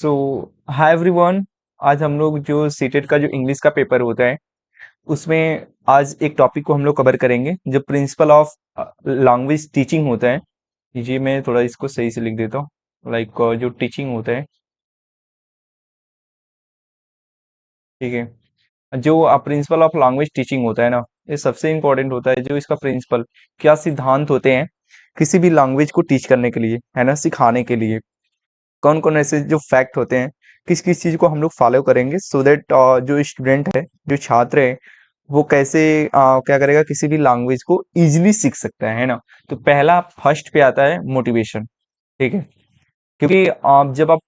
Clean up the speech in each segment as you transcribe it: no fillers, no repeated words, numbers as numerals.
सो hi everyone. आज हम लोग जो सीटेट का जो इंग्लिश का पेपर होता है उसमें आज एक टॉपिक को हम लोग कवर करेंगे जो प्रिंसिपल ऑफ लैंग्वेज टीचिंग होता है। ये मैं थोड़ा इसको सही से लिख देता हूँ। लाइक जो टीचिंग होता है, ठीक है, जो प्रिंसिपल ऑफ लैंग्वेज टीचिंग होता है ना, ये सबसे इम्पोर्टेंट होता है। जो इसका प्रिंसिपल क्या सिद्धांत होते हैं किसी भी लैंग्वेज को टीच करने के लिए, है ना, सिखाने के लिए, कौन कौन ऐसे जो फैक्ट होते हैं, किस किस चीज को हम लोग फॉलो करेंगे सो दैट जो स्टूडेंट है, जो छात्र है, वो कैसे क्या करेगा, किसी भी लैंग्वेज को इजीली सीख सकता है ना। तो पहला फर्स्ट पे आता है मोटिवेशन। ठीक है, क्योंकि आप जब आप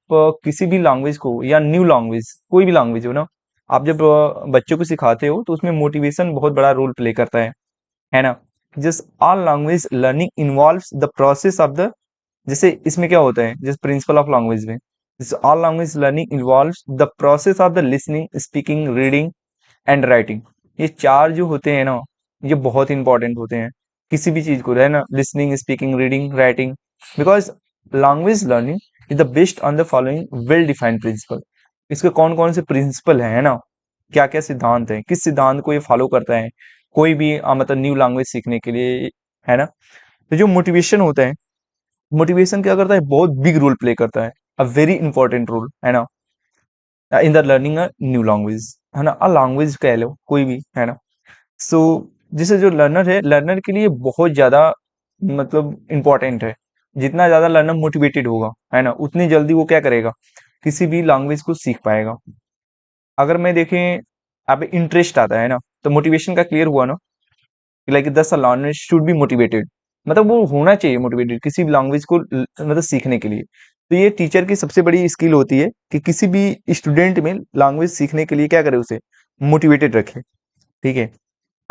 किसी भी लैंग्वेज को या न्यू लैंग्वेज, कोई भी लैंग्वेज हो ना, आप जब बच्चों को सिखाते हो तो उसमें मोटिवेशन बहुत बड़ा रोल प्ले करता है ना। Just all language learning involves the process of the, जैसे इसमें क्या होता है, जैसे प्रिंसिपल ऑफ लैंग्वेज में, जैसे all language learning involves the process of the listening, speaking, reading and writing. ये चार जो होते हैं ना, ये बहुत इंपॉर्टेंट होते हैं किसी भी चीज को, है ना, listening, speaking, reading, writing. Because language learning is the based on the following well defined principle. इसके कौन कौन से प्रिंसिपल है ना, क्या क्या सिद्धांत है, किस सिद्धांत को ये फॉलो करता है कोई भी मतलब न्यू लैंग्वेज सीखने के लिए, है ना। तो जो मोटिवेशन होता है, मोटिवेशन क्या करता है, बहुत बिग रोल प्ले करता है, अ वेरी इंपॉर्टेंट रोल, है ना, in the learning a new language, है ना, अ लैंग्वेज कह लो कोई भी, है ना। सो जैसे जो लर्नर है, लर्नर के लिए बहुत ज्यादा मतलब इंपॉर्टेंट है। जितना ज्यादा लर्नर मोटिवेटेड होगा, है ना, उतनी जल्दी वो क्या करेगा, किसी भी लैंग्वेज को सीख पाएगा। अगर मैं देखें, यहाँ पे इंटरेस्ट आता है ना, तो मोटिवेशन का क्लियर हुआ ना, लाइक दस लर्नर शुड बी मोटिवेटेड, मतलब वो होना चाहिए मोटिवेटेड किसी भी लैंग्वेज को मतलब सीखने के लिए। तो ये टीचर की सबसे बड़ी स्किल होती है कि किसी भी स्टूडेंट में लैंग्वेज सीखने के लिए क्या करे, उसे मोटिवेटेड रखे। ठीक है,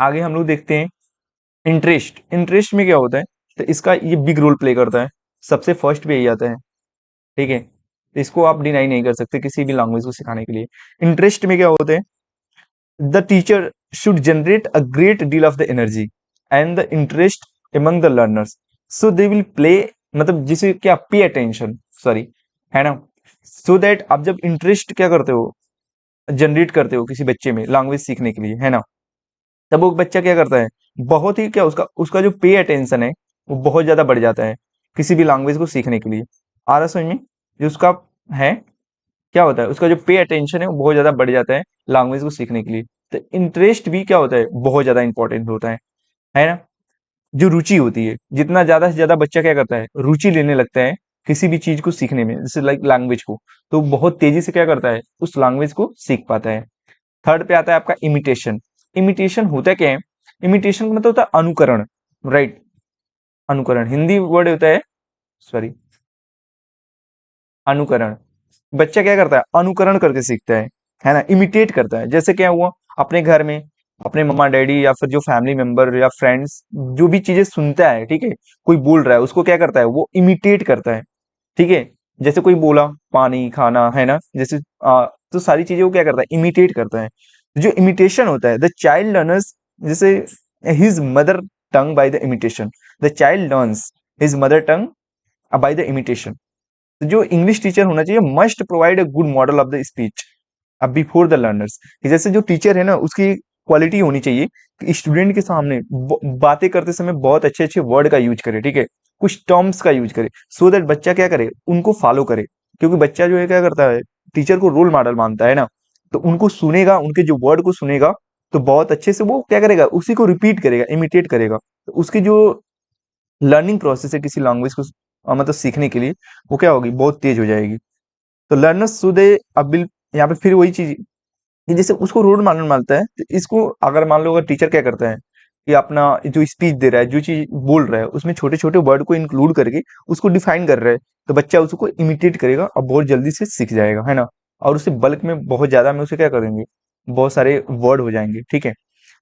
आगे हम लोग देखते हैं इंटरेस्ट। इंटरेस्ट में क्या होता है, तो इसका ये बिग रोल प्ले करता है, सबसे फर्स्ट पे यही आता है। ठीक है, तो इसको आप डिनाई नहीं कर सकते किसी भी लैंग्वेज को सिखाने के लिए। इंटरेस्ट में क्या होता है, the teacher should generate a great deal of the energy and the interest among the learners, so they will play, मतलब जिसे क्या, पे अटेंशन, सॉरी, है ना। सो दैट आप जब इंटरेस्ट क्या करते हो, जनरेट करते हो किसी बच्चे में लैंग्वेज सीखने के लिए, है ना, तब वो बच्चा क्या करता है, बहुत ही क्या, उसका उसका जो पे अटेंशन है वो बहुत ज्यादा बढ़ जाता है किसी भी लैंग्वेज को सीखने के लिए। आ रहा समझ में, जो उसका है, क्या होता है, उसका जो पे अटेंशन है वो बहुत ज्यादा बढ़ जाता है लैंग्वेज को सीखने के लिए। तो इंटरेस्ट भी क्या होता है, बहुत ज्यादा इंपॉर्टेंट होता है ना। जो रुचि होती है, जितना ज्यादा से ज्यादा बच्चा क्या करता है, रुचि लेने लगता है किसी भी चीज को सीखने में, जैसे लाइक लैंग्वेज को, तो बहुत तेजी से क्या करता है, उस लैंग्वेज को सीख पाता है। थर्ड पे आता है आपका इमिटेशन। इमिटेशन होता क्या है, इमिटेशन का मतलब होता है अनुकरण, राइट। अनुकरण हिंदी वर्ड होता है, सॉरी, अनुकरण। बच्चा क्या करता है, अनुकरण करके सीखता है ना, इमिटेट करता है। जैसे क्या हुआ, अपने घर में अपने मम्मा डैडी या फिर जो फैमिली मेंबर या फ्रेंड्स जो भी चीजें सुनता है, ठीक है, कोई बोल रहा है उसको क्या करता है, वो इमिटेट करता है। ठीक है, जैसे कोई बोला पानी खाना, है ना, जैसे तो सारी चीजें वो क्या करता है, इमिटेट करता है। जो इमिटेशन होता है, द चाइल्ड लर्नर्स, जैसे his mother tongue by the imitation, the child learns his mother tongue by the imitation. तो जो इंग्लिश टीचर होना चाहिए must provide a good model of the speech अब बिफोर द लर्नर्स। जैसे जो teacher है ना, उसकी क्वालिटी होनी चाहिए कि स्टूडेंट के सामने बातें करते समय बहुत अच्छे अच्छे वर्ड का यूज करे, ठीक है, कुछ टर्म्स का यूज करे, सो दैट बच्चा क्या करे, उनको फॉलो करे। क्योंकि बच्चा जो है क्या करता है, टीचर को रोल मॉडल मानता है ना, तो उनको सुनेगा, उनके जो वर्ड को सुनेगा, तो बहुत अच्छे से वो क्या करेगा, उसी को रिपीट करेगा, इमिटेट करेगा। तो उसकी जो लर्निंग प्रोसेस है किसी लैंग्वेज को मतलब सीखने के लिए, वो क्या होगी, बहुत तेज हो जाएगी। तो लर्नर्स सुदे अबिल, यहाँ पे फिर वही चीज कि जैसे उसको रोल मॉडल मानता है, तो इसको अगर मान लो, अगर टीचर क्या करता है कि अपना जो स्पीच दे रहा है, जो चीज बोल रहा है, उसमें छोटे छोटे वर्ड को इंक्लूड करके उसको डिफाइन कर रहा है, तो बच्चा उसको इमिटेट करेगा और बहुत जल्दी से सीख जाएगा, है ना। और उसे बल्क में बहुत ज्यादा में उसे क्या करेंगे, बहुत सारे वर्ड हो जाएंगे, ठीक है।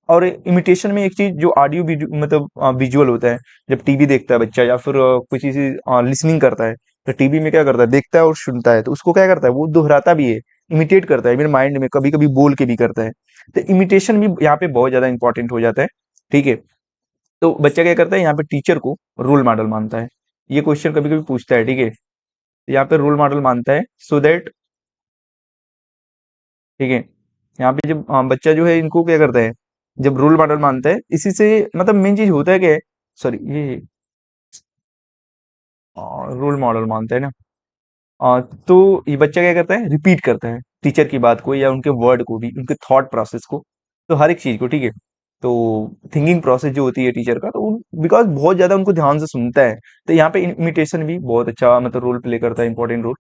और इमिटेशन में एक चीज, जो ऑडियो वीडियो मतलब विजुअल होता है, जब टीवी देखता है बच्चा या फिर कोई चीज लिसनिंग करता है, तो टीवी में क्या करता है, देखता है और सुनता है, तो उसको क्या करता है, वो दोहराता भी है, इमिटेट करता है, मेरे माइंड में कभी कभी बोल के भी करता है। तो इमिटेशन भी यहाँ पे बहुत ज्यादा इंपॉर्टेंट हो जाता है, ठीक है। तो बच्चा क्या करता है, यहाँ पे टीचर को रोल मॉडल मानता है। ये क्वेश्चन कभी कभी पूछता है, ठीक है। यहाँ पे रोल मॉडल मानता है सो दैट, ठीक है। यहाँ पे जब बच्चा जो है इनको क्या करता है, जब रोल मॉडल मानता है, इसी से मतलब मेन चीज होता है क्या है, सॉरी ये रोल मॉडल मानता है ना। तो ये बच्चा क्या करता है, रिपीट करता है टीचर की बात को या उनके वर्ड को भी, उनके थॉट प्रोसेस को, तो हर एक चीज को, ठीक है। तो थिंकिंग प्रोसेस जो होती है टीचर का, तो बिकॉज बहुत ज्यादा उनको ध्यान से सुनता है, तो यहाँ पे इमिटेशन भी बहुत अच्छा मतलब रोल प्ले करता है, इंपॉर्टेंट रोल।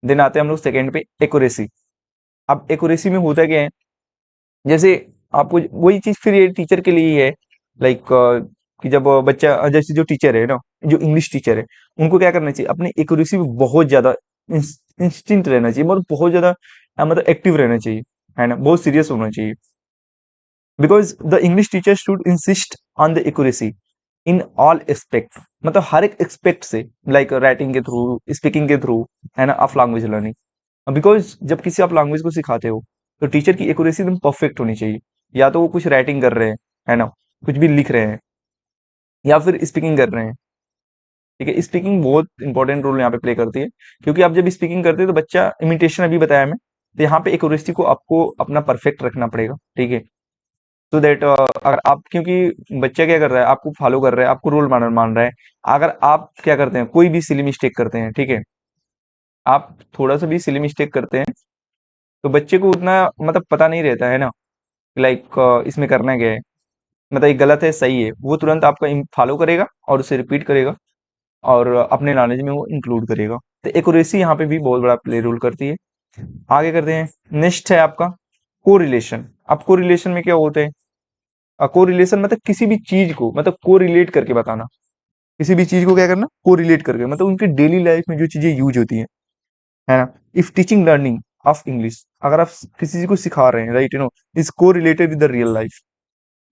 देन आते हैं हम लोग सेकंड पे, एक्यूरेसी। अब एक्यूरेसी में होता क्या है, जैसे आपको वही चीज फिर ये टीचर के लिए ही है, लाइक कि जब बच्चा जैसे जो टीचर है ना, जो इंग्लिश टीचर है, उनको क्या करना चाहिए, अपनी एक्यूरेसी में बहुत ज्यादा इंस्टिंक्ट रहना चाहिए, मतलब बहुत ज्यादा मतलब एक्टिव रहना चाहिए, है ना, बहुत सीरियस होना चाहिए। Because the English teacher should insist on the accuracy in all aspect, मतलब हर एक एक्सपेक्ट से, लाइक राइटिंग के थ्रू, स्पीकिंग के थ्रू, है ना, ऑफ लैंग्वेज लर्निंग। बिकॉज जब किसी आप लैंग्वेज को सिखाते हो, तो टीचर की एक्यूरेसी एकदम परफेक्ट होनी चाहिए। या तो वो कुछ राइटिंग कर रहे हैं, है ना, कुछ भी लिख रहे हैं, या फिर स्पीकिंग कर रहे हैं, ठीक है। स्पीकिंग बहुत इंपॉर्टेंट रोल यहाँ पे प्ले करती है, क्योंकि आप जब स्पीकिंग करते हैं तो बच्चा इमिटेशन अभी बताया मैं, तो यहाँ पे एक्यूरेसी को आपको अपना परफेक्ट रखना पड़ेगा, ठीक है। सो दैट अगर आप, क्योंकि बच्चा क्या कर रहा है, आपको फॉलो कर रहा है, आपको रोल मॉडल मान रहा है। अगर आप क्या करते हैं, कोई भी सिली मिस्टेक करते हैं, ठीक है, आप थोड़ा सा भी सिली मिस्टेक करते हैं, तो बच्चे को उतना मतलब पता नहीं रहता है ना, लाइक इसमें करना क्या है, मतलब ये गलत है सही है, वो तुरंत आपका फॉलो करेगा और उसे रिपीट करेगा, और अपने नॉलेज में वो इंक्लूड करेगा। तो एक्यूरेसी यहाँ पे भी बहुत बड़ा प्ले रोल करती है। आगे करते हैं, नेक्स्ट है आपका कोरिलेशन। अब कोरिलेशन में क्या होता है, कोरिलेशन मतलब किसी भी चीज को मतलब कोरिलेट करके बताना, किसी भी चीज को क्या करना, कोरिलेट करके, मतलब उनकी डेली लाइफ में जो चीजें यूज होती है ना। If teaching learning of English, अगर आप किसी चीज को सिखा रहे हैं, राइट, इज को related with the real life,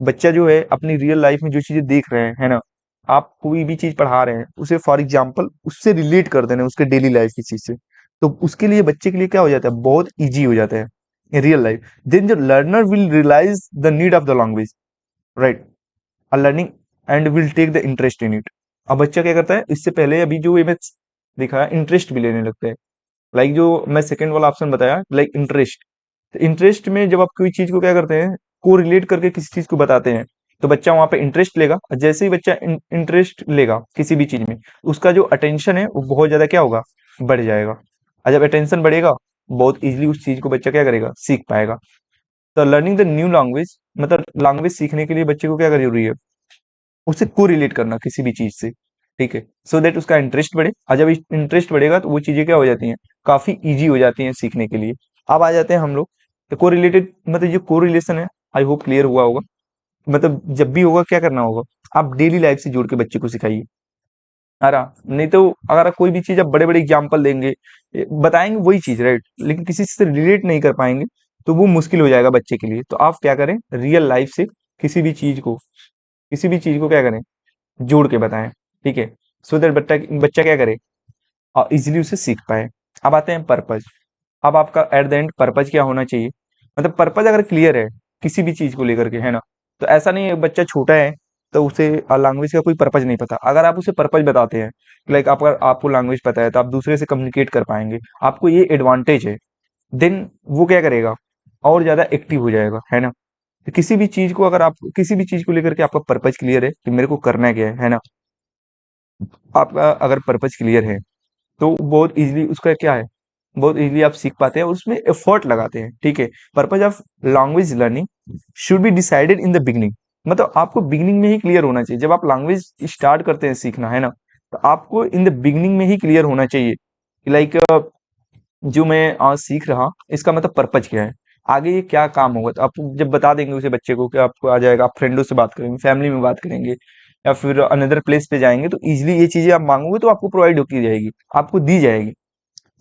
बच्चा जो है अपनी रियल लाइफ में जो चीजें देख रहे हैं, है ना, आप कोई भी चीज पढ़ा रहे हैं उसे, फॉर एग्जाम्पल उससे रिलेट कर देना उसके डेली लाइफ की चीज से, तो उसके लिए बच्चे के लिए क्या हो जाता है, बहुत इजी हो जाता है in real life. Then the learner will realise the need of the language, right, uh learning, and will take the interest in it. अब बच्चा क्या करता है, इससे पहले अभी जो ये मैं दिखाया, इंटरेस्ट भी लेने लगता है, लाइक जो मैं सेकंड वाला ऑप्शन बताया, लाइक इंटरेस्ट। इंटरेस्ट में जब आप कोई चीज को क्या करते हैं, को रिलेट करके किसी चीज को बताते हैं, तो बच्चा वहां पे इंटरेस्ट लेगा, और जैसे ही बच्चा इंटरेस्ट लेगा किसी भी चीज में, उसका जो अटेंशन है वो बहुत ज्यादा क्या होगा, बढ़ जाएगा। और जब अटेंशन बढ़ेगा, बहुत इजीली उस चीज को बच्चा क्या करेगा, सीख पाएगा। तो लर्निंग द न्यू लैंग्वेज, मतलब लैंग्वेज सीखने के लिए बच्चे को क्या जरूरी है, उसे को रिलेट करना किसी भी चीज से, ठीक है, सो दैट उसका इंटरेस्ट बढ़े। और जब इंटरेस्ट बढ़ेगा तो वो चीजें क्या हो जाती हैं, काफी इजी हो जाती हैं सीखने के लिए। अब आ जाते हैं हम लोग, तो को रिलेटेड मतलब जो को रिलेशन है, आई होप क्लियर हुआ होगा। मतलब जब भी होगा क्या करना होगा, आप डेली लाइफ से जोड़ के बच्चे को सिखाइए, है ना। नहीं तो अगर आप कोई भी चीज आप बड़े बड़े एग्जाम्पल देंगे, बताएंगे वही चीज, राइट, लेकिन किसी से रिलेट नहीं कर पाएंगे, तो वो मुश्किल हो जाएगा बच्चे के लिए। तो आप क्या करें, रियल लाइफ से किसी भी चीज को, किसी भी चीज को क्या करें, जोड़ के बताएं, ठीक है, सो दैट बच्चा बच्चा क्या करे, और इजीली उसे सीख पाए। अब आते हैं पर्पज। अब आपका एट द एंड पर्पज क्या होना चाहिए, मतलब पर्पज अगर क्लियर है किसी भी चीज को लेकर के, है ना, तो ऐसा नहीं है बच्चा छोटा है तो उसे लैंग्वेज का कोई पर्पज नहीं पता। अगर आप उसे पर्पज बताते हैं, लाइक आप, अगर आपको लैंग्वेज पता है तो आप दूसरे से कम्युनिकेट कर पाएंगे, आपको ये एडवांटेज है, देन वो क्या करेगा, और ज्यादा एक्टिव हो जाएगा, है ना। तो किसी भी चीज को, अगर आप किसी भी चीज को लेकर के आपका पर्पज क्लियर है कि मेरे को करना क्या है ना, आपका अगर पर्पज क्लियर है, तो बहुत इजीली उसका क्या है, बहुत इजीली आप सीख पाते हैं और उसमें एफर्ट लगाते हैं, ठीक है। Purpose of language learning should be decided in the beginning, मतलब आपको बिगनिंग में ही क्लियर होना चाहिए। जब आप लैंग्वेज स्टार्ट करते हैं सीखना, है ना, तो आपको इन द बिगनिंग में ही क्लियर होना चाहिए, लाइक जो मैं आज सीख रहा, इसका मतलब पर्पज क्या है, आगे ये क्या काम होगा। तो आप जब बता देंगे उसे बच्चे को कि आपको आ जाएगा, आप फ्रेंडों से बात करेंगे, फैमिली में बात करेंगे, या फिर अनदर प्लेस पे जाएंगे, तो इजीली ये चीजें आप मांगोगे तो आपको प्रोवाइड होती जाएगी, आपको दी जाएगी।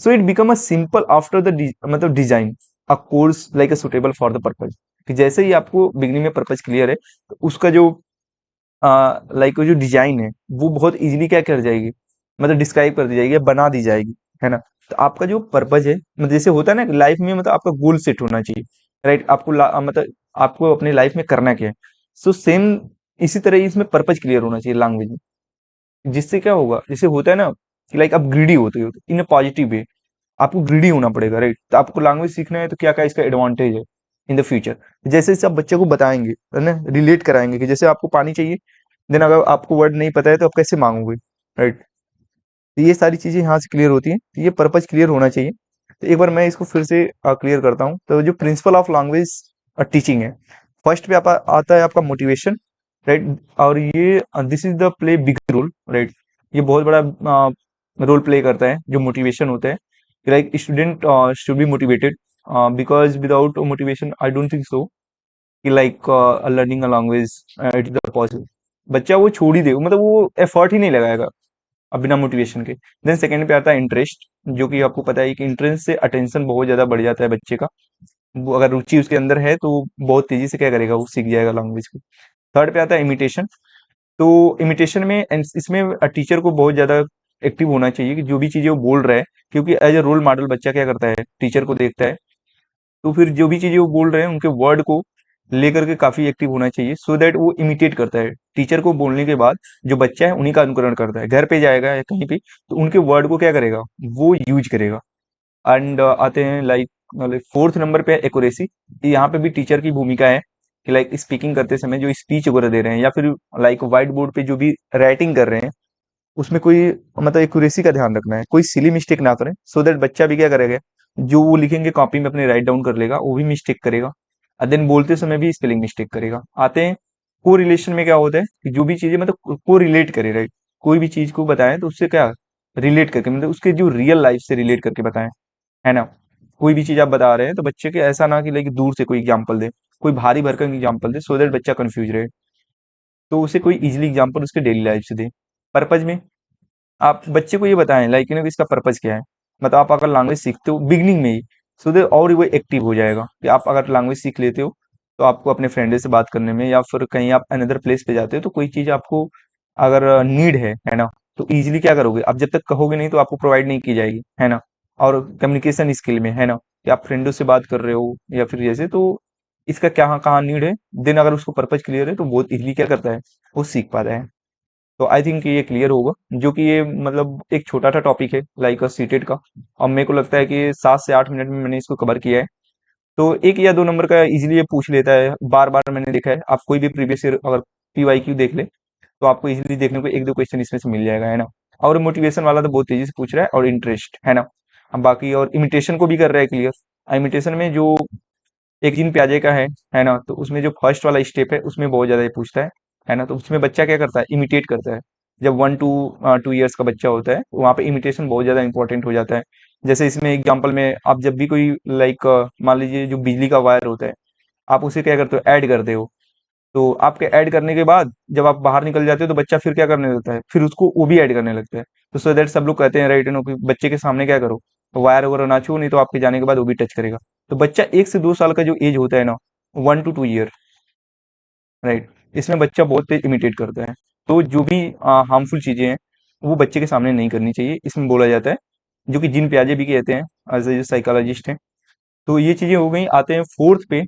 So it become a simple after the मतलब design a course like a suitable for the purpose, कि जैसे ही आपको बिगनिंग में पर्पज क्लियर है, तो उसका जो लाइक जो डिजाइन है वो बहुत इजीली क्या कर जाएगी, मतलब डिस्क्राइब कर दी जाएगी या बना दी जाएगी, है ना। तो आपका जो पर्पज है, मतलब जैसे होता है ना लाइफ में, मतलब आपका गोल सेट होना चाहिए, राइट, आपको मतलब आपको अपनी लाइफ में करना क्या है। सो सेम इसी तरह ही इसमें पर्पज क्लियर होना चाहिए लैंग्वेज में, जिससे क्या होगा, जैसे होता है ना, कि लाइक आप ग्रीडी होते हो इन अ पॉजिटिव वे। आपको ग्रीडी होना पड़ेगा, राइट? तो आपको लैंग्वेज सीखना है तो क्या क्या इसका एडवांटेज है इन द फ्यूचर, जैसे जैसे आप बच्चे को बताएंगे, है ना, रिलेट कराएंगे कि जैसे आपको पानी चाहिए, देन अगर आपको वर्ड नहीं पता है तो आप कैसे मांगोगे, राइट? तो ये सारी चीजें यहाँ से क्लियर होती हैं, तो ये पर्पज क्लियर होना चाहिए। तो एक बार मैं इसको फिर से क्लियर करता हूँ। तो जो प्रिंसिपल ऑफ लैंग्वेज टीचिंग है, फर्स्ट पे आता है आपका मोटिवेशन, राइट? और ये this is the play big role, right? ये बहुत बड़ा रोल प्ले करता है जो मोटिवेशन होता है। Like student should be motivated, because without motivation I don't think so कि like learning a language it is possible. बच्चा वो छोड़ ही दे, मतलब वो एफर्ट ही नहीं लगाएगा अब बिना मोटिवेशन के। देन सेकंड पे आता है इंटरेस्ट, जो कि आपको पता है कि इंटरेस्ट से अटेंशन बहुत ज्यादा बढ़ जाता है बच्चे का। वो अगर रुचि उसके अंदर है तो बहुत तेजी से क्या करेगा, वो सीख जाएगा लैंग्वेज को। थर्ड पे आता है इमिटेशन। तो इमिटेशन में इसमें टीचर को बहुत ज्यादा एक्टिव होना चाहिए कि जो भी चीजें वो बोल रहा है, क्योंकि एज ए रोल मॉडल बच्चा क्या करता है, टीचर को देखता है। तो फिर जो भी चीजें वो बोल रहे हैं उनके वर्ड को लेकर के काफी एक्टिव होना चाहिए, सो दैट वो इमिटेट करता है टीचर को बोलने के बाद। जो बच्चा है उन्हीं का अनुकरण करता है, घर पे जाएगा या कहीं पे तो उनके वर्ड को क्या करेगा, वो यूज करेगा। एंड आते हैं लाइक मतलब फोर्थ नंबर पे एक्यूरेसी। यहाँ पे भी टीचर की भूमिका है कि लाइक स्पीकिंग करते समय जो स्पीच वगैरह दे रहे हैं या फिर लाइक व्हाइट बोर्ड पे जो भी राइटिंग कर रहे हैं, उसमें कोई मतलब एक्यूरेसी का ध्यान रखना है, कोई सिली मिस्टेक ना करें, सो दैट बच्चा भी क्या करेगा, जो वो लिखेंगे कॉपी में अपने राइट डाउन कर लेगा, वो भी मिस्टेक करेगा। और देन बोलते समय भी स्पेलिंग मिस्टेक करेगा। आते हैं को रिलेशन में, क्या होता है कि जो भी चीजें मतलब को रिलेट करे, राइट? कोई भी चीज को बताएं तो उससे क्या रिलेट करके, मतलब उसके जो रियल लाइफ से रिलेट करके बताएं, है ना? कोई भी चीज आप बता रहे हैं तो बच्चे के ऐसा ना कि लाइक दूर से कोई एग्जांपल दे, कोई भारी भरकम एग्जांपल दे, सो दैट बच्चा कंफ्यूज रहे। तो उसे कोई इजीली एग्जांपल उसके डेली लाइफ से दे। पर्पज में आप बच्चे को ये बताएं लाइक कि इसका पर्पज क्या है। मतलब आप अगर लैंग्वेज सीखते हो बिगनिंग में ही, सो दे और वो एक्टिव हो जाएगा कि आप अगर लैंग्वेज सीख लेते हो तो आपको अपने फ्रेंड से बात करने में या फिर कहीं आप अनदर प्लेस पे जाते हो तो कोई चीज आपको अगर नीड है ना, तो इजीली क्या करोगे आप, जब तक कहोगे नहीं तो आपको प्रोवाइड नहीं की जाएगी, है ना? और कम्युनिकेशन स्किल में, है ना, कि आप फ्रेंडों से बात कर रहे हो या फिर जैसे, तो इसका क्या कहाँ नीड है, देन अगर उसको पर्पज क्लियर है तो बहुत इजीली क्या करता है, वो सीख पाता है। तो आई थिंक ये क्लियर होगा, जो कि ये मतलब एक छोटा सा टॉपिक है लाइक सीटेड का। और मेरे को लगता है कि 7 से 8 मिनट में मैंने इसको कवर किया है। तो 1 या 2 नंबर का इजीली ये पूछ लेता है, बार बार मैंने देखा है। आप कोई भी प्रीवियस ईयर अगर PYQ देख ले तो आपको इजीली देखने को 1-2 क्वेश्चन इसमें से मिल जाएगा, है ना? और मोटिवेशन वाला तो बहुत तेजी से पूछ रहा है, और इंटरेस्ट, है ना? अब बाकी और इमिटेशन को भी कर रहा है क्लियर। इमिटेशन में जो एक जिन प्याजे का है ना, तो उसमें जो फर्स्ट वाला स्टेप है उसमें बहुत ज्यादा ये पूछता है ना? तो उसमें बच्चा क्या करता है, इमिटेट करता है। जब 1 to 2 ईयर्स का बच्चा होता है वहाँ पे इमिटेशन बहुत ज्यादा इंपॉर्टेंट हो जाता है। जैसे इसमें एग्जांपल में आप जब भी कोई लाइक मान लीजिए जो बिजली का वायर होता है, आप उसे क्या करते हो, ऐड करते हो। तो आपके ऐड करने के बाद जब आप बाहर निकल जाते हो तो बच्चा फिर क्या करने लगता है, फिर उसको वो भी ऐड करने लगता है। तो सो दैट सब लोग कहते हैं, राइट नो, कि बच्चे के सामने क्या करो, वायर वगैरह ना छू, नहीं तो आपके जाने के बाद वो भी टच करेगा। तो बच्चा 1 से 2 साल का जो एज होता है ना, 1 to 2 ईयर, राइट, इसमें बच्चा बहुत तेज इमिटेट करता है। तो जो भी हार्मफुल चीजें हैं वो बच्चे के सामने नहीं करनी चाहिए, इसमें बोला जाता है, जो कि जिन प्याजे भी कहते हैं एज ए साइकोलॉजिस्ट हैं। तो ये चीजें हो गई। आते हैं फोर्थ पे,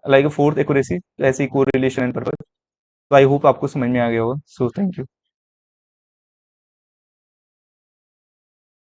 लाइक फोर्थ एक्यूरेसी, ऐसे ही कोरिलेशन एंड पर्पस। तो आई होप आपको समझ में आ गया होगा। So thank you.